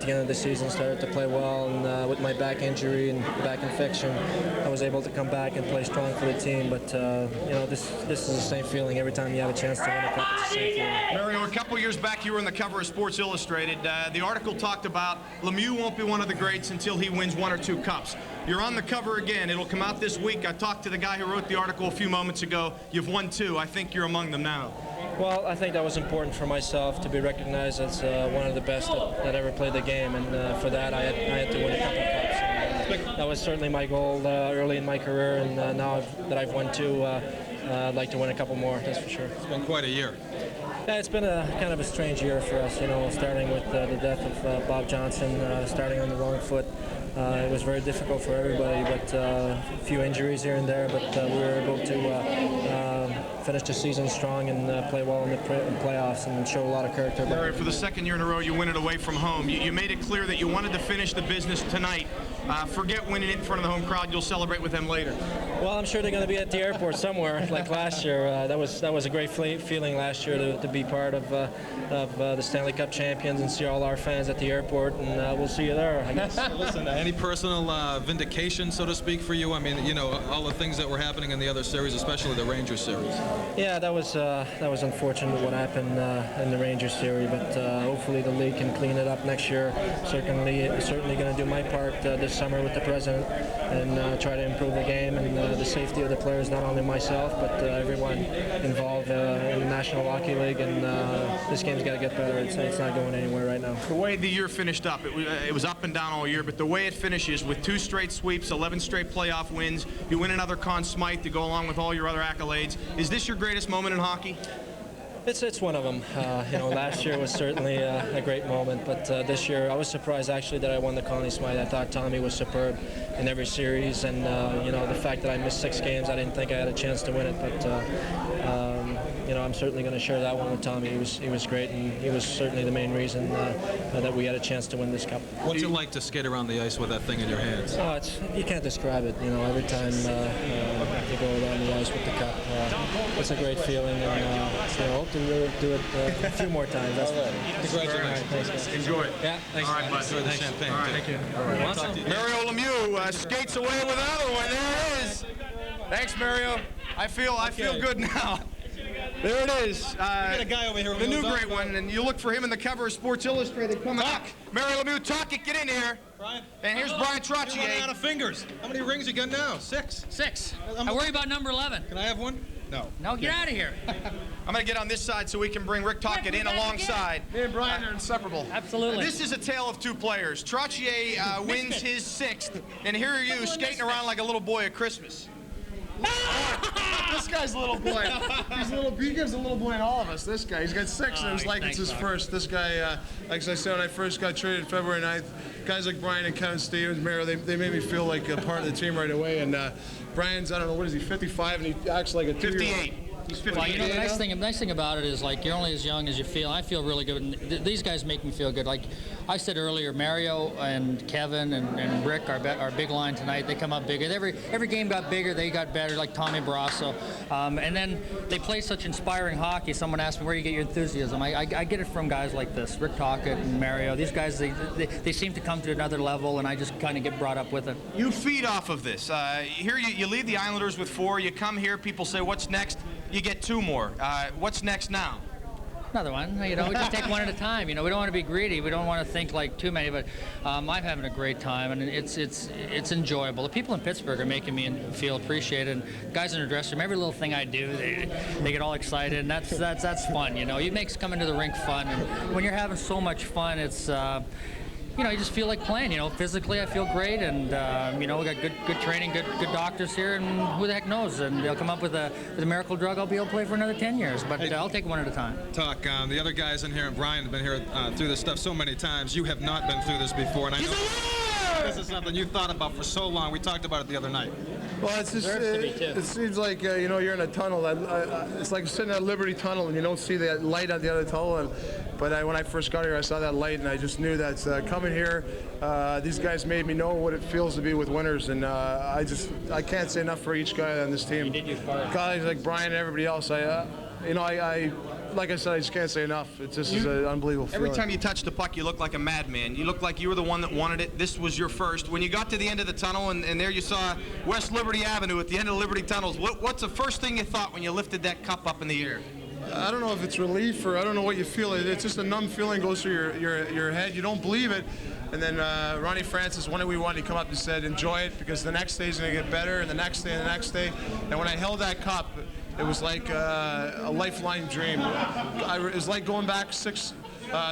At the end of the season, started to play well, and with my back injury and back infection, I was able to come back and play strong for the team. But this is the same feeling every time you have a chance to win a cup. It's the same feeling. Mario, a couple years back, you were on the cover of Sports Illustrated. The article talked about Lemieux won't be one of the greats until he wins 1 or 2 cups. You're on the cover again. It'll come out this week. I talked to the guy who wrote the article a few moments ago. You've won 2. I think you're among them now. Well, I think that was important for myself to be recognized as one of the best that ever played the game, and for that I had to win a couple of cups. And, that was certainly my goal early in my career, and now that I've won 2, I'd like to win a couple more, that's for sure. It's been quite a year. Yeah, it's been a kind of a strange year for us, starting with the death of Bob Johnson, starting on the wrong foot. It was very difficult for everybody, but a few injuries here and there, but we were able to finish the season strong and play well in the playoffs and show a lot of character. Larry, for the 2nd year in a row, you win it away from home. You made it clear that you wanted to finish the business tonight. Forget winning it in front of the home crowd. You'll celebrate with them later. Well, I'm sure they're going to be at the airport somewhere, like last year. That was a great feeling last year to be part of the Stanley Cup champions and see all our fans at the airport, and we'll see you there, I guess. Listen, any personal vindication, so to speak, for you? I mean, all the things that were happening in the other series, especially the Rangers series. Yeah, that was unfortunate what happened in the Rangers series, but hopefully the league can clean it up next year. Certainly going to do my part this summer with the president and try to improve the game and the safety of the players, not only myself, but everyone involved in the National Hockey League, and this game's got to get better. It's not going anywhere right now. The way the year finished up, it was up and down all year, but the way it finishes with 2 straight sweeps, 11 straight playoff wins, you win another Conn Smythe to go along with all your other accolades. Is this your greatest moment in hockey? It's one of them. Last year was certainly a great moment, but this year I was surprised actually that I won the Conn Smythe. I thought Tommy was superb in every series, and the fact that I missed 6 games, I didn't think I had a chance to win it, but I'm certainly going to share that one with Tommy. He was great, and he was certainly the main reason that we had a chance to win this cup. What's it like to skate around the ice with that thing in your hands? Oh, you can't describe it. Every time you go around the ice with the cup, it's a great feeling, and hope to really do it a few more times. That's Congratulations. Enjoy it. Yeah, thanks. All right, bud. Enjoy the champagne. All right. Thank you. Awesome. Mario Lemieux skates away with another one. There it is. Thanks, Mario. I feel good now. There it is. We got a guy over here. The new great one, and you look for him in the cover of Sports Illustrated coming up. Mario Lemieux, talk it, get in here. Brian. And here's Brian You're running Trottier. out of fingers. How many rings you got now? 6? 6. I worry about number 11. Can I have one? No. No, get out of here. I'm going to get on this side so we can bring Rick Tocchet in alongside. Me and Brian are inseparable. Absolutely. This is a tale of 2 players. Trottier wins his 6th, and here are you skating around like a little boy at Christmas. This guy's a little boy. He gives a little boy in all of us. This guy, he's got 6, and it was like it's his first. This guy, like I said, when I first got traded February 9th, guys like Brian and Kevin Stevens, Mario, they made me feel like a part of the team right away. And Brian's, I don't know, what is he, 55, and he acts like a 2-year-old. 58. He's 58. Well, the nice thing about it is, like, you're only as young as you feel. I feel really good, and these guys make me feel good. Like I said earlier, Mario and Kevin and Rick, our big line tonight, they come up bigger. Every game got bigger, they got better, like Tommy Barrasso. And then they play such inspiring hockey. Someone asked me, where do you get your enthusiasm? I get it from guys like this, Rick Tocchet and Mario. These guys, they seem to come to another level, and I just kind of get brought up with it. You feed off of this. Here you leave the Islanders with 4. You come here, people say, what's next? You get 2 more. What's next now? Another one. We just take one at a time. We don't want to be greedy. We don't want to think like too many. But I'm having a great time, and it's enjoyable. The people in Pittsburgh are making me feel appreciated. And guys in the dressing room, every little thing I do, they get all excited, and that's fun. It makes coming to the rink fun. And when you're having so much fun, it's. You just feel like playing. Physically I feel great, and we got good training, good doctors here, and who the heck knows? And they'll come up with a miracle drug. I'll be able to play for another 10 years, but I'll take one at a time. Talk. The other guys in here, and Brian, have been here through this stuff so many times. You have not been through this before, and I know this is something you thought about for so long. We talked about it the other night. Well, it's just, it seems like, you're in a tunnel. It's like sitting at Liberty Tunnel and you don't see that light at the other tunnel. But when I first got here, I saw that light, and I just knew that coming here, these guys made me know what it feels to be with winners. And I can't say enough for each guy on this team. You did your part. Guys like Brian and everybody else, I like I said, I just can't say enough. It just is an unbelievable feeling. Every time you touch the puck, you look like a madman. You look like you were the one that wanted it. This was your first. When you got to the end of the tunnel, and there you saw West Liberty Avenue at the end of Liberty Tunnels, what's the first thing you thought when you lifted that cup up in the air? I don't know if it's relief or I don't know what you feel. It's just a numb feeling goes through your head. You don't believe it. And then Ronnie Francis, when we won, he come up and said, enjoy it because the next day's going to get better, and the next day and the next day. And when I held that cup, it was like a lifeline dream. It was like going back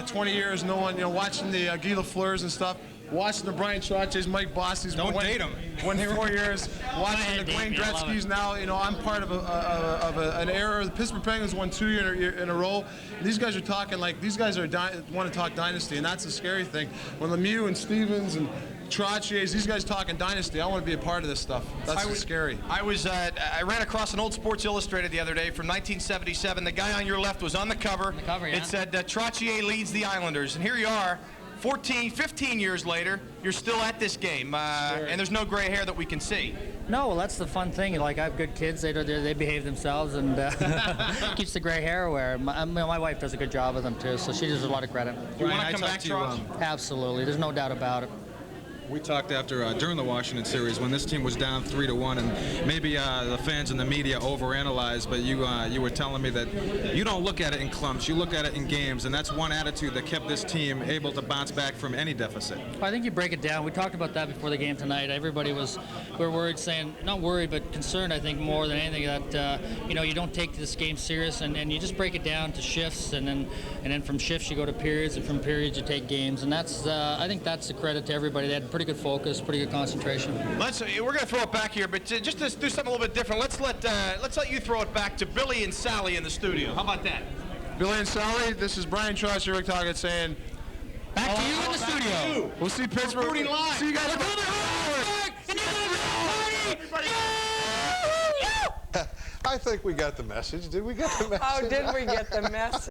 20 years, watching the Guy Lafleurs and stuff. Watching the Brian Trottiers, Mike Bossies. Don't date them. Went 4 years. Watching the Wayne Gretzky's now. I'm part of an era. The Pittsburgh Penguins won 2 years in a row. And these guys are talking like these guys want to talk dynasty, and that's the scary thing. When Lemieux and Stevens and Trottiers, these guys talking dynasty. I want to be a part of this stuff. That's scary. I ran across an old Sports Illustrated the other day from 1977. The guy on your left was on the cover. Yeah. It said Trottier leads the Islanders, and here you are. 15 years later, you're still at this game, and there's no gray hair that we can see. No, well, that's the fun thing. Like, I have good kids. They behave themselves, and keeps the gray hair away. My wife does a good job with them, too, so she deserves a lot of credit. You want to come back, Charles? Absolutely. There's no doubt about it. We talked after during the Washington series when this team was down 3-1, and maybe the fans and the media overanalyzed, but you were telling me that you don't look at it in clumps, you look at it in games, and that's one attitude that kept this team able to bounce back from any deficit. I think you break it down. We talked about that before the game tonight. Everybody we were worried, saying not worried, but concerned. I think more than anything that you don't take this game serious, and you just break it down to shifts, and then from shifts you go to periods, and from periods you take games, and that's I think that's a credit to everybody. They had pretty good focus, pretty good concentration. We're going to throw it back here, but just to do something a little bit different, let's let you throw it back to Billy and Sally in the studio. How about that? Billy and Suley, this is Brian Trottier, Rick Tocchet saying, Back to you in the studio. We'll see Pittsburgh. See you guys. I think we got the message. Did we get the message? Oh, did we get the message?